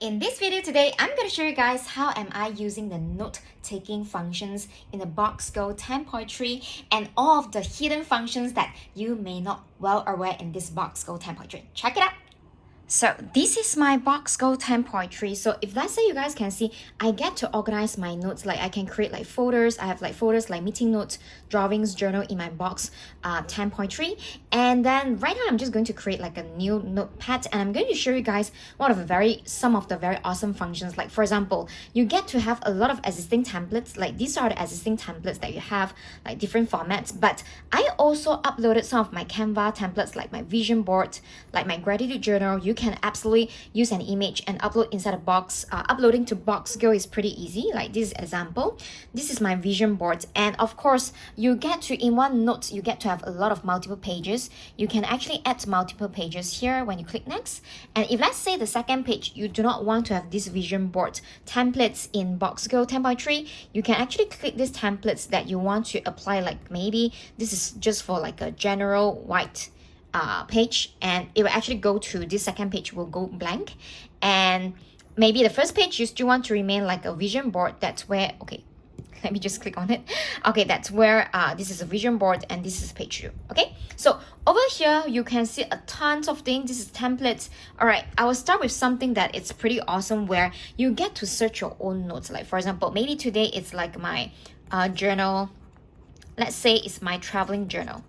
In this video today, I'm going to show you guys how am I using the note-taking functions in the Boox Go 10.3 and all of the hidden functions that you may not well aware in this Boox Go 10.3. Check it out! So this is my Boox Go 10.3. So if let's say you guys can see, I get to organize my notes. Like I can create like folders. I have like folders like meeting notes, drawings, journal in my Boox 10.3. And then right now I'm just going to create like a new notepad, and I'm going to show you guys some of the very awesome functions. Like for example, you get to have a lot of existing templates. Like these are the existing templates that you have, like different formats. But I also uploaded some of my Canva templates, like my vision board, like my gratitude journal. You can absolutely use an image and upload inside a box. Uploading to Boox Go is pretty easy. Like this example, this is my vision board, and of course you get to, in one note, you get to have a lot of multiple pages. You can actually add multiple pages here when you click next. And if let's say the second page you do not want to have this vision board templates in Boox Go 10.3, you can actually click these templates that you want to apply. Like maybe this is just for like a general white page, and it will actually go to this second page will go blank, and maybe the first page you still want to remain like a vision board. That's where, okay, let me just click on it. Okay, that's where this is a vision board and this is page 2. Okay, so over here you can see a tons of things. This is templates. All right, I will start with something that it's pretty awesome, where you get to search your own notes. Like for example, maybe today it's like my journal. Let's say it's my traveling journal.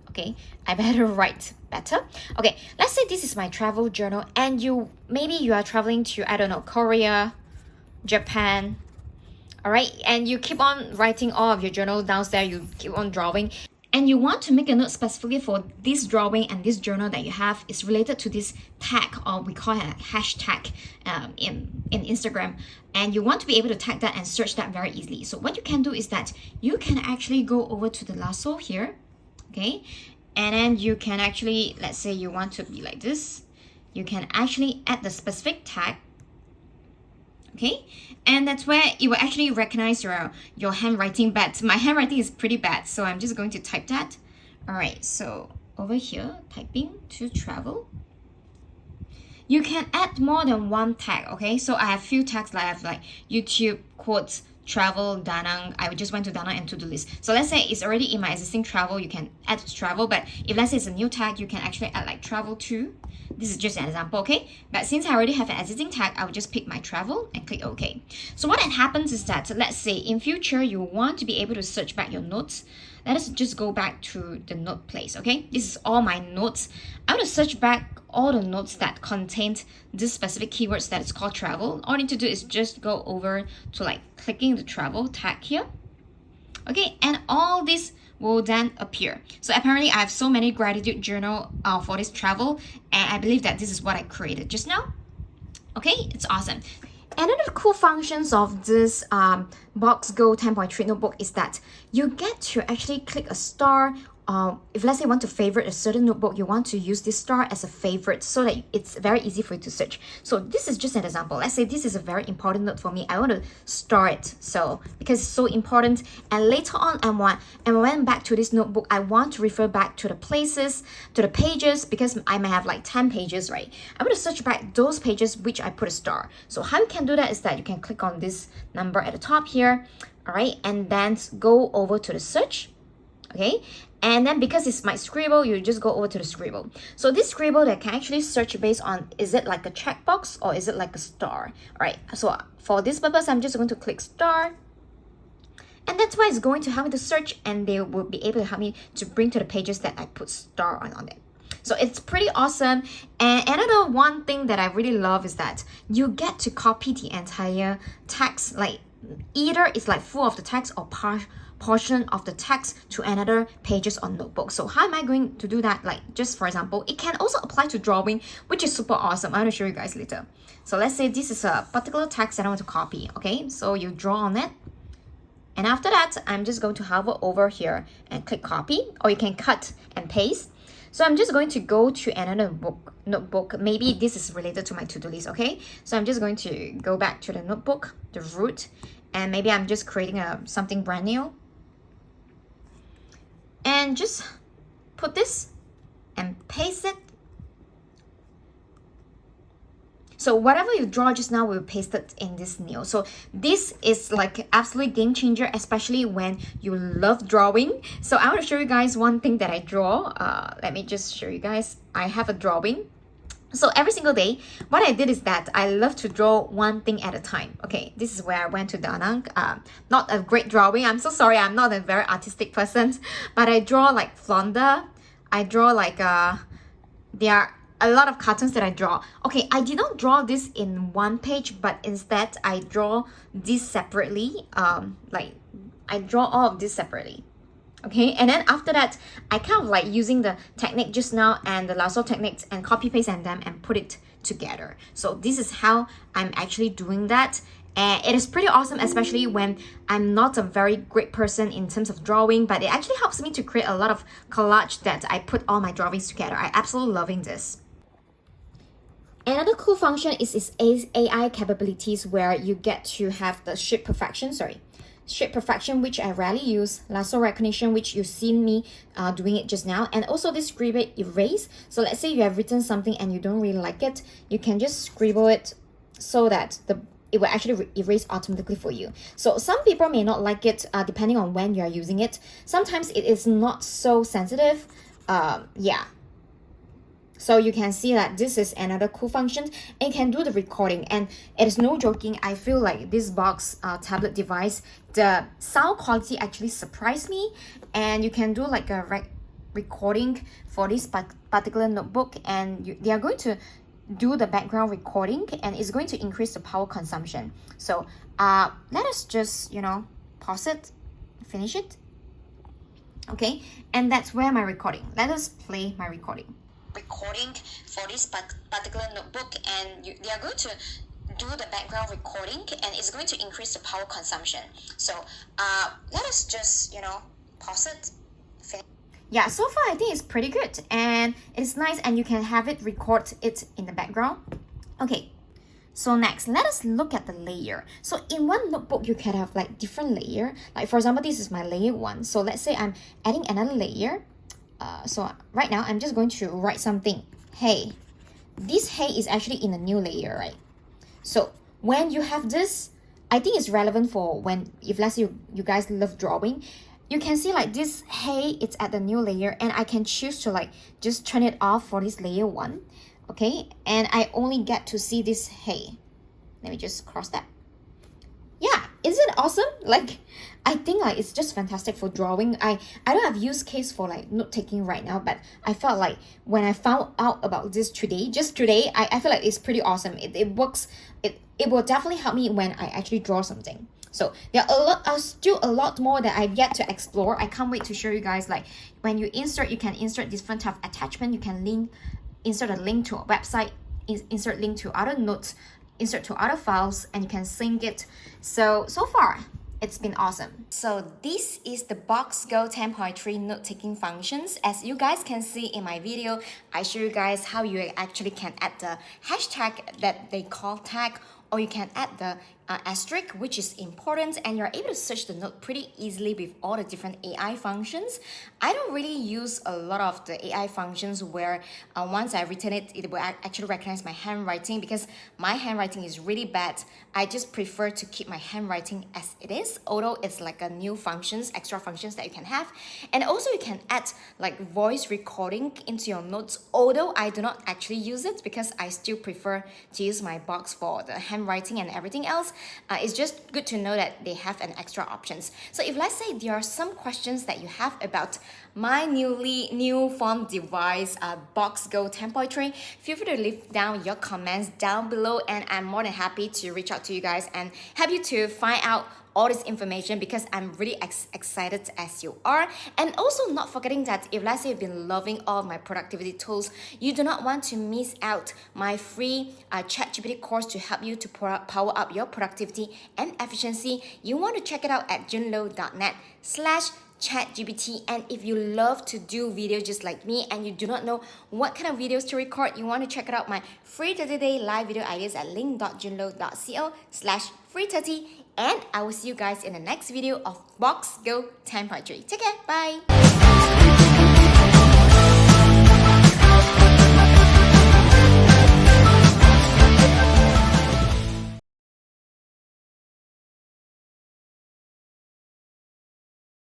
Okay, I better write better. Okay, let's say this is my travel journal, and maybe you are traveling to, I don't know, Korea, Japan. All right, and you keep on writing all of your journal downstairs, you keep on drawing, and you want to make a note specifically for this drawing and this journal that you have is related to this tag, or we call it a hashtag in Instagram, and you want to be able to tag that and search that very easily. So what you can do is that you can actually go over to the lasso here. Okay, and then you can actually, let's say you want to be like this, you can actually add the specific tag. Okay, and that's where it will actually recognize your handwriting. But my handwriting is pretty bad, so I'm just going to type that. All right, so over here, typing to travel. You can add more than one tag. Okay, so I have few tags. Like I have like YouTube, quotes, travel, Da Nang. I just went to Da Nang and to-do list. So let's say it's already in my existing travel, you can add travel. But if let's say it's a new tag, you can actually add like travel to. This is just an example, okay? But since I already have an existing tag, I will just pick my travel and click OK. So what happens is that, let's say in future you want to be able to search back your notes. Let us just go back to the note place, okay? This is all my notes. I want to search back all the notes that contained this specific keywords that is called travel. All I need to do is just go over to like clicking the travel tag here. Okay, and all this will then appear. So apparently I have so many gratitude journal for this travel, and I believe that this is what I created just now. Okay, it's awesome. Another cool functions of this Boox Go 10.3 notebook is that you get to actually click a star. If let's say you want to favorite a certain notebook, you want to use this star as a favorite so that it's very easy for you to search. So this is just an example. Let's say this is a very important note for me. I want to star it, so because it's so important. And later on, I went back to this notebook, I want to refer back to the places, to the pages, because I may have like 10 pages, right? I want to search back those pages which I put a star. So how you can do that is that you can click on this number at the top here, all right, and then go over to the search. Okay, and then because it's my scribble, you just go over to the scribble. So this scribble that can actually search based on, is it like a checkbox or is it like a star? All right, so for this purpose, I'm just going to click star. And that's why it's going to help me to search, and they will be able to help me to bring to the pages that I put star on it. So it's pretty awesome. And another one thing that I really love is that you get to copy the entire text, like either it's like full of the text or portion of the text to another pages on notebook. So how am I going to do that? Like just for example, it can also apply to drawing, which is super awesome. I'm going to show you guys later. So let's say this is a particular text that I want to copy. Okay, so you draw on it, and after that I'm just going to hover over here and click copy, or you can cut and paste. So I'm just going to go to another notebook. Maybe this is related to my to-do list. Okay, so I'm just going to go back to the notebook, the root, and maybe I'm just creating something brand new, and just put this and paste it. So whatever you draw just now will be pasted in this nail. So this is like absolute game changer, especially when you love drawing. So I want to show you guys one thing that I draw. Let me just show you guys. I have a drawing. So every single day, what I did is that I love to draw one thing at a time. Okay, this is where I went to Da Nang. Not a great drawing. I'm so sorry. I'm not a very artistic person. But I draw like Flounder. I draw like, there are a lot of cartoons that I draw. Okay, I did not draw this in one page, but instead I draw this separately. Like I draw all of this separately. Okay, and then after that, I kind of like using the technique just now and the lasso techniques and copy paste and them and put it together. So this is how I'm actually doing that. And it is pretty awesome, especially when I'm not a very great person in terms of drawing, but it actually helps me to create a lot of collage that I put all my drawings together. I'm absolutely loving this. Another cool function is its AI capabilities, where you get to have the shape perfection, which I rarely use, lasso recognition, which you've seen me doing it just now, and also this scribble erase. So let's say you have written something and you don't really like it, you can just scribble it so that it will actually erase automatically for you. So some people may not like it depending on when you are using it. Sometimes it is not so sensitive. Yeah. So you can see that this is another cool function, and you can do the recording. And it is no joking, I feel like this Boox tablet device, the sound quality actually surprised me. And you can do like a recording for this particular notebook, and they are going to do the background recording, and it's going to increase the power consumption. So let us just, pause it, finish it. Okay, and that's where my recording. Let us play my recording for this particular notebook, and they are going to do the background recording, and it's going to increase the power consumption. So let us just pause it, finish. Yeah, so far I think it's pretty good, and it's nice, and you can have it record it in the background. Okay, so next, let us look at the layer. So in one notebook, you can have like different layer. Like for example, this is my layer 1. So let's say I'm adding another layer. So right now, I'm just going to write something. Hey, this hey is actually in a new layer, right? So when you have this, I think it's relevant for if let's say you guys love drawing, you can see like this hey, it's at the new layer, and I can choose to like just turn it off for this layer 1. Okay, and I only get to see this hey. Let me just cross that. Yeah, isn't it awesome? Like, I think like it's just fantastic for drawing. I don't have use case for like note taking right now, but I felt like when I found out about this just today, I feel like it's pretty awesome. It works. It will definitely help me when I actually draw something. So there are still a lot more that I've yet to explore. I can't wait to show you guys. Like when you can insert different type of attachment. You can insert a link to a website, insert link to other notes, insert to other files, and you can sync it. So far, it's been awesome. So this is the Boox Go 10.3 note-taking functions. As you guys can see in my video, I show you guys how you actually can add the hashtag that they call tag, or you can add the asterisk, which is important, and you're able to search the note pretty easily with all the different AI functions. I don't really use a lot of the AI functions where once I've written it, it will actually recognize my handwriting, because my handwriting is really bad. I just prefer to keep my handwriting as it is, although it's like a new functions, extra functions that you can have. And also you can add like voice recording into your notes, although I do not actually use it because I still prefer to use my Boox for the handwriting and everything else. It's just good to know that they have an extra options. So if let's say there are some questions that you have about my new form device, Boox Go 10.3, feel free to leave down your comments down below, and I'm more than happy to reach out to you guys and help you to find out all this information, because I'm really excited as you are. And also not forgetting that if let's say you've been loving all of my productivity tools, you do not want to miss out my free ChatGPT course to help you to power up your productivity and efficiency. You want to check it out at junlo.net/ChatGPT. And if you love to do videos just like me and you do not know what kind of videos to record, you want to check it out my free 30-day live video ideas at link.junlo.co/free30. And I will see you guys in the next video of Boox Go 10.3. Take care, bye!